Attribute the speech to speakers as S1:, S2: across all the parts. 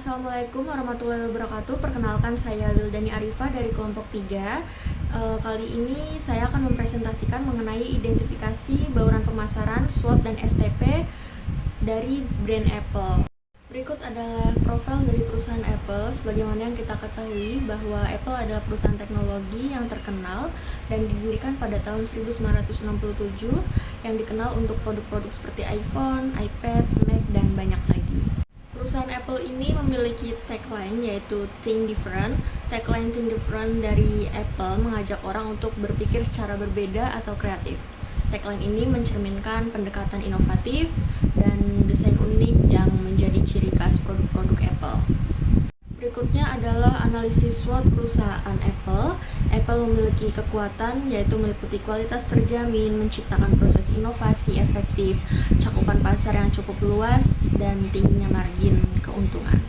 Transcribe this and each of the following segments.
S1: Assalamualaikum warahmatullahi wabarakatuh. Perkenalkan, saya Wildani Arifah dari kelompok 3. Kali ini saya akan mempresentasikan mengenai identifikasi bauran pemasaran, SWOT, dan STP dari brand Apple. Berikut adalah profil dari perusahaan Apple. Sebagaimana yang kita ketahui bahwa Apple adalah perusahaan teknologi yang terkenal dan didirikan pada tahun 1967 yang dikenal untuk produk-produk seperti iPhone, iPad, Mac, dan banyak lagi. Perusahaan Apple ini memiliki tagline yaitu Think Different. Tagline Think Different dari Apple mengajak orang untuk berpikir secara berbeda atau kreatif. Tagline ini mencerminkan pendekatan inovatif dan desain unik yang menjadi ciri khas produk-produk Apple. Berikutnya adalah analisis SWOT perusahaan Apple. Apple memiliki kekuatan yaitu meliputi kualitas terjamin, menciptakan proses inovasi efektif, cakupan pasar yang cukup luas, dan tingginya margin keuntungan.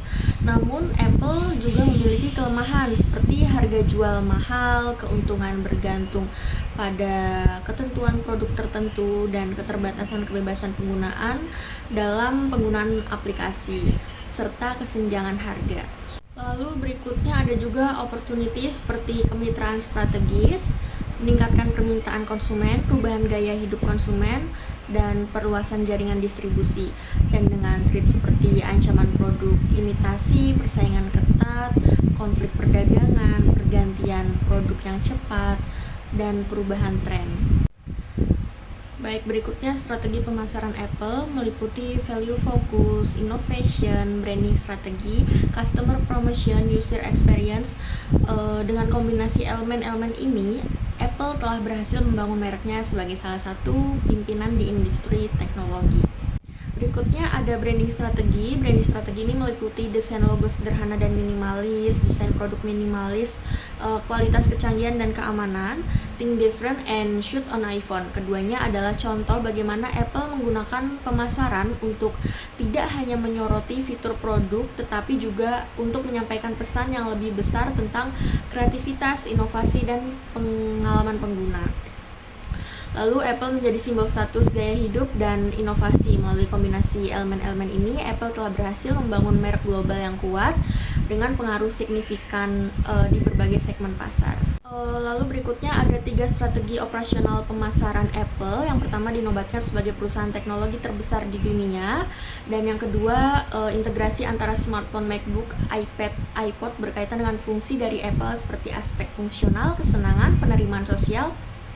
S1: Namun, Apple juga memiliki kelemahan seperti harga jual mahal, keuntungan bergantung pada ketentuan produk tertentu, dan keterbatasan kebebasan penggunaan dalam penggunaan aplikasi, serta kesenjangan harga. Lalu berikutnya ada juga opportunity seperti kemitraan strategis, meningkatkan permintaan konsumen, perubahan gaya hidup konsumen, dan perluasan jaringan distribusi. Dan dengan threat seperti ancaman produk imitasi, persaingan ketat, konflik perdagangan, pergantian produk yang cepat, dan perubahan tren. Baik, berikutnya strategi pemasaran Apple meliputi value focus, innovation, branding strategi, customer promotion, user experience. Dengan kombinasi elemen-elemen ini, Apple telah berhasil membangun mereknya sebagai salah satu pimpinan di industri teknologi. Berikutnya ada branding strategi. Branding strategi ini meliputi desain logo sederhana dan minimalis, desain produk minimalis, kualitas kecanggihan dan keamanan, think different and shoot on iPhone. Keduanya adalah contoh bagaimana Apple menggunakan pemasaran untuk tidak hanya menyoroti fitur produk, tetapi juga untuk menyampaikan pesan yang lebih besar tentang kreativitas, inovasi, dan pengalaman pengguna. Lalu Apple menjadi simbol status, gaya hidup, dan inovasi. Melalui kombinasi elemen-elemen ini, Apple telah berhasil membangun merek global yang kuat dengan pengaruh signifikan di berbagai segmen pasar. Lalu berikutnya ada 3 strategi operasional pemasaran Apple. Yang pertama, dinobatkan sebagai perusahaan teknologi terbesar di dunia. Dan yang kedua, integrasi antara smartphone, MacBook, iPad, iPod berkaitan dengan fungsi dari Apple seperti aspek fungsional, kesenangan, penerimaan sosial,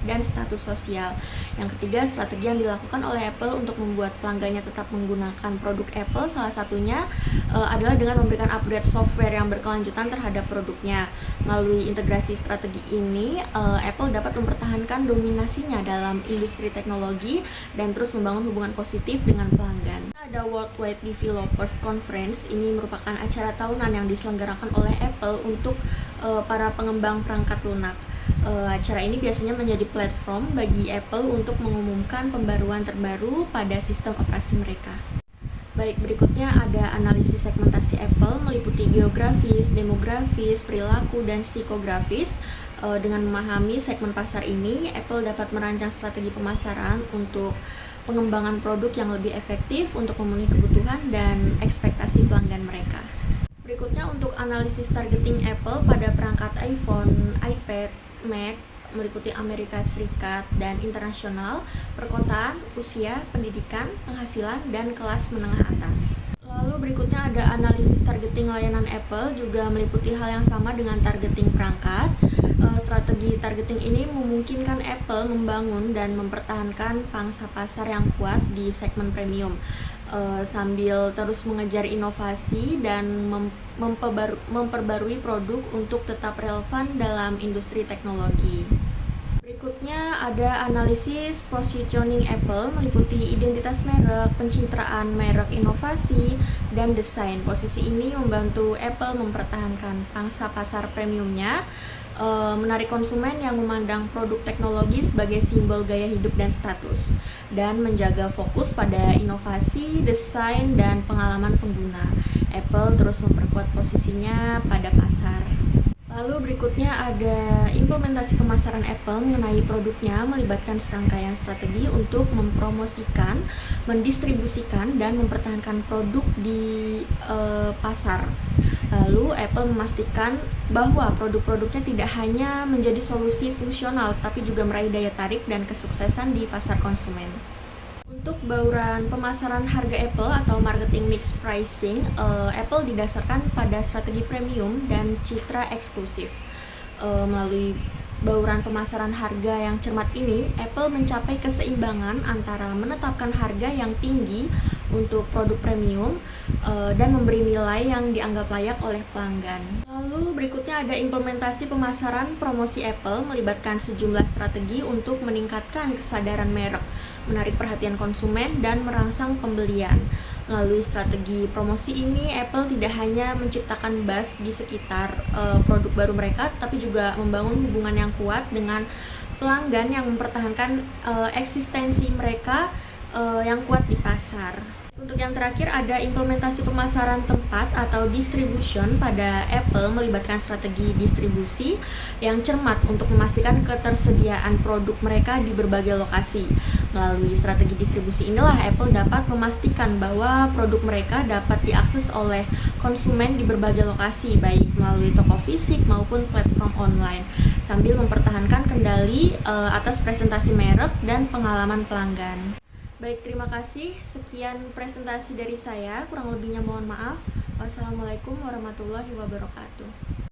S1: dan status sosial. Yang ketiga, strategi yang dilakukan oleh Apple untuk membuat pelanggannya tetap menggunakan produk Apple, salah satunya adalah dengan memberikan upgrade software yang berkelanjutan terhadap produknya. Melalui integrasi strategi ini, Apple dapat mempertahankan dominasinya dalam industri teknologi dan terus membangun hubungan positif dengan pelanggan. Ada Worldwide Developers Conference. Ini merupakan acara tahunan yang diselenggarakan oleh Apple untuk para pengembang perangkat lunak. Acara ini biasanya menjadi platform bagi Apple untuk mengumumkan pembaruan terbaru pada sistem operasi mereka. Baik, berikutnya ada analisis segmentasi Apple meliputi geografis, demografis, perilaku, dan psikografis. Dengan memahami segmen pasar ini, Apple dapat merancang strategi pemasaran untuk pengembangan produk yang lebih efektif untuk memenuhi kebutuhan dan ekspektasi pelanggan mereka. Berikutnya untuk analisis targeting Apple pada perangkat iPhone, iPad, Mac meliputi Amerika Serikat dan internasional, perkotaan, usia, pendidikan, penghasilan, dan kelas menengah atas. Lalu berikutnya ada analisis targeting layanan Apple, juga meliputi hal yang sama dengan targeting perangkat. Strategi targeting ini memungkinkan Apple membangun dan mempertahankan pangsa pasar yang kuat di segmen premium, sambil terus mengejar inovasi dan memperbarui produk untuk tetap relevan dalam industri teknologi. Berikutnya ada analisis positioning Apple meliputi identitas merek, pencitraan merek, inovasi, dan desain. Posisi ini membantu Apple mempertahankan pangsa pasar premiumnya, menarik konsumen yang memandang produk teknologi sebagai simbol gaya hidup dan status, dan menjaga fokus pada inovasi, desain, dan pengalaman pengguna. Apple terus memperkuat posisinya pada pasar. Lalu berikutnya ada implementasi pemasaran Apple mengenai produknya melibatkan serangkaian strategi untuk mempromosikan, mendistribusikan, dan mempertahankan produk di pasar. Lalu Apple memastikan bahwa produk-produknya tidak hanya menjadi solusi fungsional tapi juga meraih daya tarik dan kesuksesan di pasar konsumen. Untuk bauran pemasaran harga Apple atau marketing mix pricing, Apple didasarkan pada strategi premium dan citra eksklusif. Melalui bauran pemasaran harga yang cermat ini, Apple mencapai keseimbangan antara menetapkan harga yang tinggi untuk produk premium dan memberi nilai yang dianggap layak oleh pelanggan. Lalu berikutnya ada implementasi pemasaran promosi Apple melibatkan sejumlah strategi untuk meningkatkan kesadaran merek, menarik perhatian konsumen, dan merangsang pembelian. Melalui strategi promosi ini, Apple tidak hanya menciptakan buzz di sekitar produk baru mereka, tapi juga membangun hubungan yang kuat dengan pelanggan yang mempertahankan eksistensi mereka yang kuat di pasar. Untuk yang terakhir ada implementasi pemasaran tempat atau distribution pada Apple melibatkan strategi distribusi yang cermat untuk memastikan ketersediaan produk mereka di berbagai lokasi. Melalui strategi distribusi inilah Apple dapat memastikan bahwa produk mereka dapat diakses oleh konsumen di berbagai lokasi, baik melalui toko fisik maupun platform online, sambil mempertahankan kendali atas presentasi merek dan pengalaman pelanggan. Baik, terima kasih. Sekian presentasi dari saya. Kurang lebihnya mohon maaf. Wassalamualaikum warahmatullahi wabarakatuh.